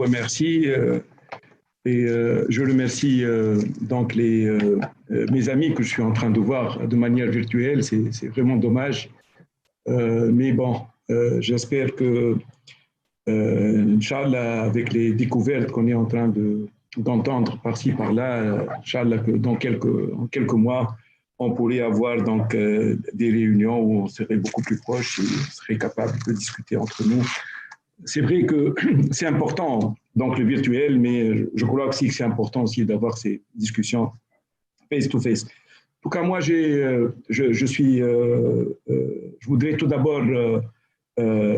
remercie je remercie donc mes amis que je suis en train de voir de manière virtuelle. C'est vraiment dommage. Mais bon, j'espère que, Inch'Allah, avec les découvertes qu'on est en train d'entendre par-ci, par-là, Inch'Allah, que en quelques mois, on pourrait avoir donc des réunions où on serait beaucoup plus proches et on serait capable de discuter entre nous. C'est vrai que c'est important, donc le virtuel, mais je crois aussi que c'est important aussi d'avoir ces discussions face-to-face. En tout cas, moi, je voudrais tout d'abord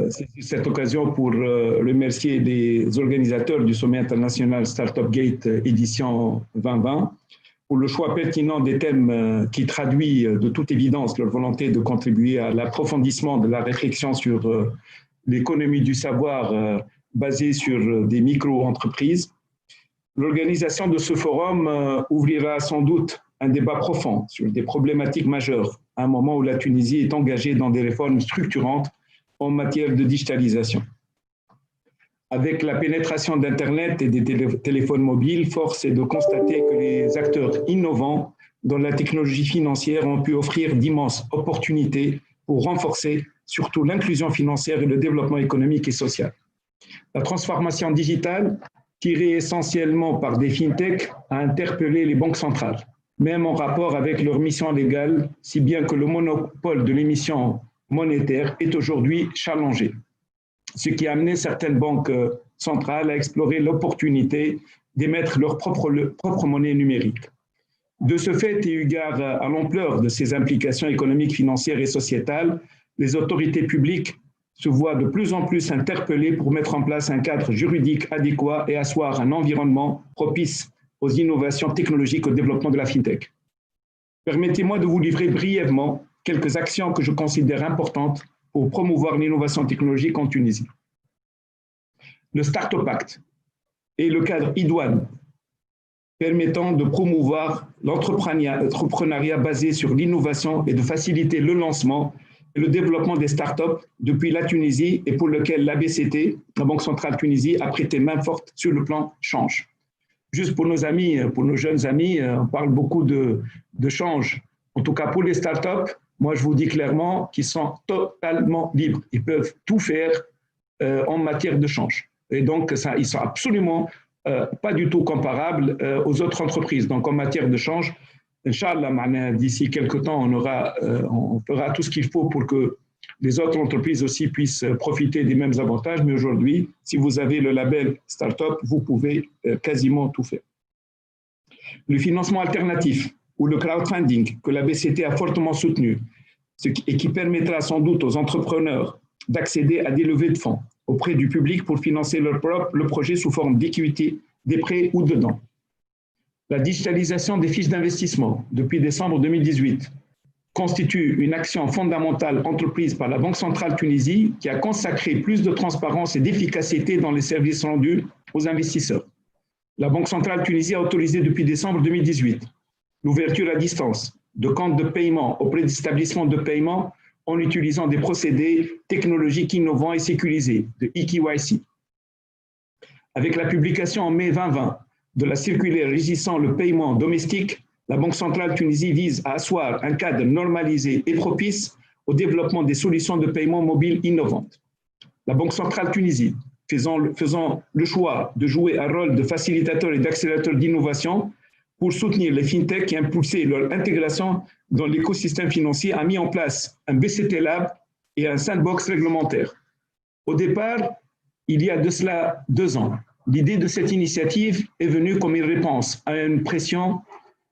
saisir cette occasion pour remercier les organisateurs du sommet international Startup Gate édition 2020 pour le choix pertinent des thèmes qui traduit de toute évidence leur volonté de contribuer à l'approfondissement de la réflexion sur l'économie du savoir basée sur des micro-entreprises. L'organisation de ce forum ouvrira sans doute un débat profond sur des problématiques majeures à un moment où la Tunisie est engagée dans des réformes structurantes en matière de digitalisation. Avec la pénétration d'Internet et des téléphones mobiles, force est de constater que les acteurs innovants dans la technologie financière ont pu offrir d'immenses opportunités pour renforcer surtout l'inclusion financière et le développement économique et social. La transformation digitale, tirée essentiellement par des fintechs, a interpellé les banques centrales, même en rapport avec leur mission légale, si bien que le monopole de l'émission monétaire est aujourd'hui challengé, ce qui a amené certaines banques centrales à explorer l'opportunité d'émettre leur propre monnaie numérique. De ce fait, et eu égard à l'ampleur de ces implications économiques, financières et sociétales, les autorités publiques se voient de plus en plus interpellées pour mettre en place un cadre juridique adéquat et asseoir un environnement propice aux innovations technologiques, au développement de la FinTech. Permettez-moi de vous livrer brièvement quelques actions que je considère importantes pour promouvoir l'innovation technologique en Tunisie. Le Startup Act et le cadre idoine permettant de promouvoir l'entrepreneuriat basé sur l'innovation et de faciliter le lancement et le développement des startups depuis la Tunisie et pour lequel l'ABCT, la Banque centrale Tunisie, a prêté main forte sur le plan change. Juste pour nos amis, pour nos jeunes amis, on parle beaucoup de change. En tout cas, pour les startups, moi, je vous dis clairement qu'ils sont totalement libres. Ils peuvent tout faire en matière de change. Et donc, ça, ils sont absolument pas du tout comparables aux autres entreprises. Donc, en matière de change, Inch'Allah, d'ici quelques temps, on fera tout ce qu'il faut pour que les autres entreprises aussi puissent profiter des mêmes avantages. Mais aujourd'hui, si vous avez le label Startup, vous pouvez quasiment tout faire. Le financement alternatif ou le crowdfunding que la BCT a fortement soutenu et qui permettra sans doute aux entrepreneurs d'accéder à des levées de fonds auprès du public pour financer le projet sous forme d'équité, des prêts ou de dons. La digitalisation des fiches d'investissement depuis décembre 2018 constitue une action fondamentale entreprise par la Banque centrale Tunisie qui a consacré plus de transparence et d'efficacité dans les services rendus aux investisseurs. La Banque centrale Tunisie a autorisé depuis décembre 2018 l'ouverture à distance de comptes de paiement auprès d'établissements de paiement en utilisant des procédés technologiques innovants et sécurisés, de eKYC. Avec la publication en mai 2020 de la circulaire régissant le paiement domestique, la Banque centrale Tunisie vise à asseoir un cadre normalisé et propice au développement des solutions de paiement mobile innovantes. La Banque centrale Tunisie, faisant le choix de jouer un rôle de facilitateur et d'accélérateur d'innovation pour soutenir les fintechs et impulser leur intégration dans l'écosystème financier, a mis en place un BCT Lab et un sandbox réglementaire. Au départ, il y a de cela 2 ans, l'idée de cette initiative est venue comme une réponse à une pression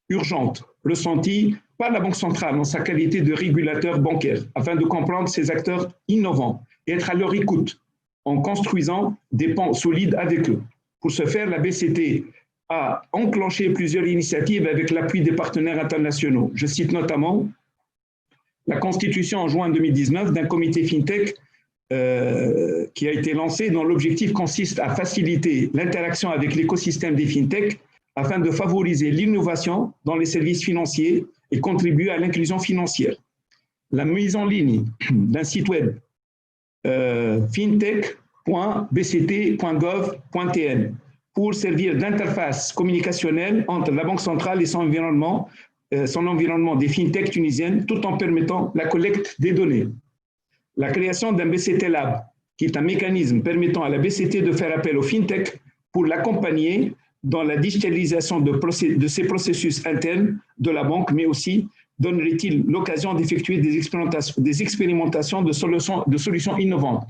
urgente ressentie par la Banque centrale en sa qualité de régulateur bancaire, afin de comprendre ces acteurs innovants et être à leur écoute en construisant des ponts solides avec eux. Pour ce faire, la BCT a enclenché plusieurs initiatives avec l'appui des partenaires internationaux. Je cite notamment la constitution en juin 2019 d'un comité FinTech qui a été lancé dont l'objectif consiste à faciliter l'interaction avec l'écosystème des FinTech afin de favoriser l'innovation dans les services financiers et contribuer à l'inclusion financière. La mise en ligne d'un site web FinTech www.bct.gov.tn pour servir d'interface communicationnelle entre la Banque centrale et son environnement des fintechs tunisiennes, tout en permettant la collecte des données. La création d'un BCT Lab, qui est un mécanisme permettant à la BCT de faire appel aux fintechs pour l'accompagner dans la digitalisation de ces processus internes de la banque, mais aussi donnerait-il l'occasion d'effectuer des expérimentations de solutions innovantes.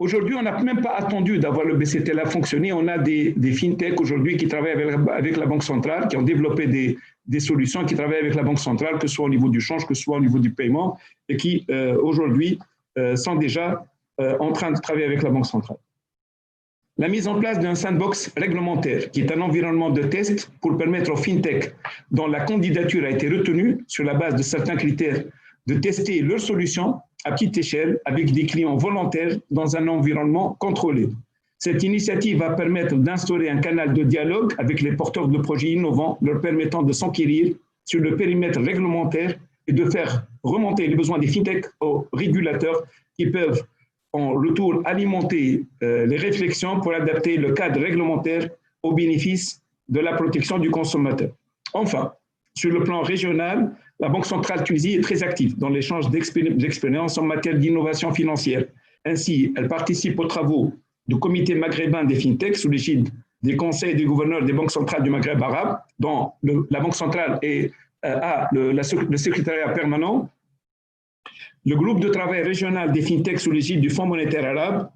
Aujourd'hui, on n'a même pas attendu d'avoir le BCT Lab fonctionner. On a des fintechs aujourd'hui qui travaillent avec la Banque centrale, qui ont développé des solutions, qui travaillent avec la Banque centrale, que ce soit au niveau du change, que ce soit au niveau du paiement, et qui aujourd'hui sont déjà en train de travailler avec la Banque centrale. La mise en place d'un sandbox réglementaire, qui est un environnement de test pour permettre aux fintechs dont la candidature a été retenue sur la base de certains critères de tester leurs solutions à petite échelle avec des clients volontaires dans un environnement contrôlé. Cette initiative va permettre d'instaurer un canal de dialogue avec les porteurs de projets innovants, leur permettant de s'enquérir sur le périmètre réglementaire et de faire remonter les besoins des fintechs aux régulateurs qui peuvent en retour alimenter les réflexions pour adapter le cadre réglementaire au bénéfice de la protection du consommateur. Enfin, sur le plan régional, la Banque centrale Tunisie est très active dans l'échange d'expériences en matière d'innovation financière. Ainsi, elle participe aux travaux du comité maghrébin des fintechs sous l'égide des conseils des gouverneurs des banques centrales du Maghreb arabe, dont la Banque centrale a le secrétariat permanent. Le groupe de travail régional des fintechs sous l'égide du Fonds monétaire arabe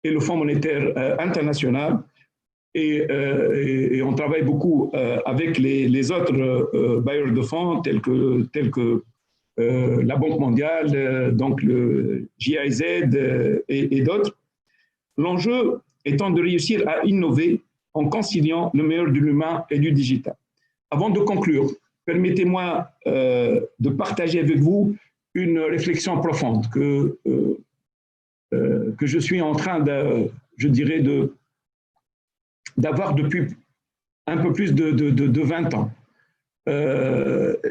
et le Fonds monétaire international. Et on travaille beaucoup avec les autres bailleurs de fonds tels que la Banque mondiale, donc le GIZ et d'autres. L'enjeu étant de réussir à innover en conciliant le meilleur de l'humain et du digital. Avant de conclure, permettez-moi de partager avec vous une réflexion profonde que je suis en train d'avoir depuis un peu plus de 20 ans.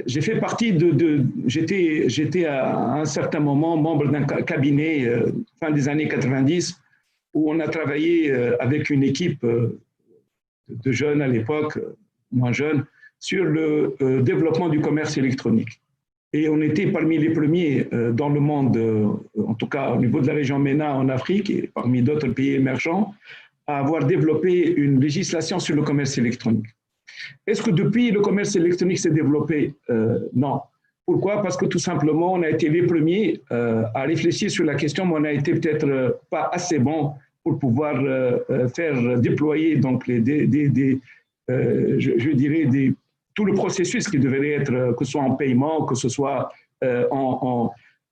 J'ai fait partie j'étais à un certain moment membre d'un cabinet fin des années 90 où on a travaillé avec une équipe de jeunes à l'époque, moins jeunes, sur le développement du commerce électronique. Et on était parmi les premiers dans le monde, en tout cas au niveau de la région MENA en Afrique et parmi d'autres pays émergents, à avoir développé une législation sur le commerce électronique. Est-ce que depuis le commerce électronique s'est développé? Non. Pourquoi? Parce que tout simplement, on a été les premiers à réfléchir sur la question, mais on a été peut-être pas assez bon pour pouvoir faire déployer donc tout le processus qui devrait être, que ce soit en paiement, que ce soit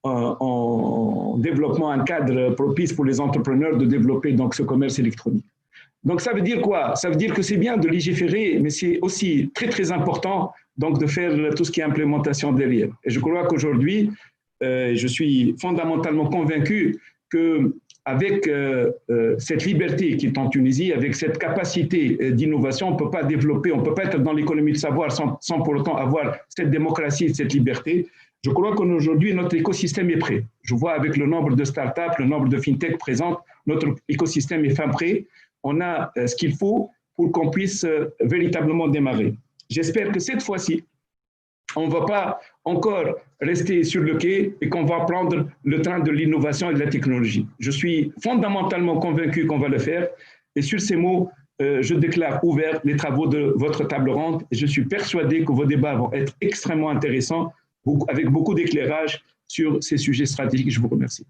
en développement, un cadre propice pour les entrepreneurs de développer donc ce commerce électronique. Donc ça veut dire quoi? Ça veut dire que c'est bien de légiférer, mais c'est aussi très très important donc de faire tout ce qui est implémentation derrière. Et je crois qu'aujourd'hui, je suis fondamentalement convaincu que avec cette liberté qui est en Tunisie, avec cette capacité d'innovation, on ne peut pas développer, on ne peut pas être dans l'économie de savoir sans pour autant avoir cette démocratie, cette liberté. Je crois qu'aujourd'hui, notre écosystème est prêt. Je vois avec le nombre de startups, le nombre de fintech présentes, notre écosystème est fin prêt. On a ce qu'il faut pour qu'on puisse véritablement démarrer. J'espère que cette fois-ci, on ne va pas encore rester sur le quai et qu'on va prendre le train de l'innovation et de la technologie. Je suis fondamentalement convaincu qu'on va le faire. Et sur ces mots, je déclare ouvert les travaux de votre table ronde. Et je suis persuadé que vos débats vont être extrêmement intéressants, avec beaucoup d'éclairage sur ces sujets stratégiques. Je vous remercie.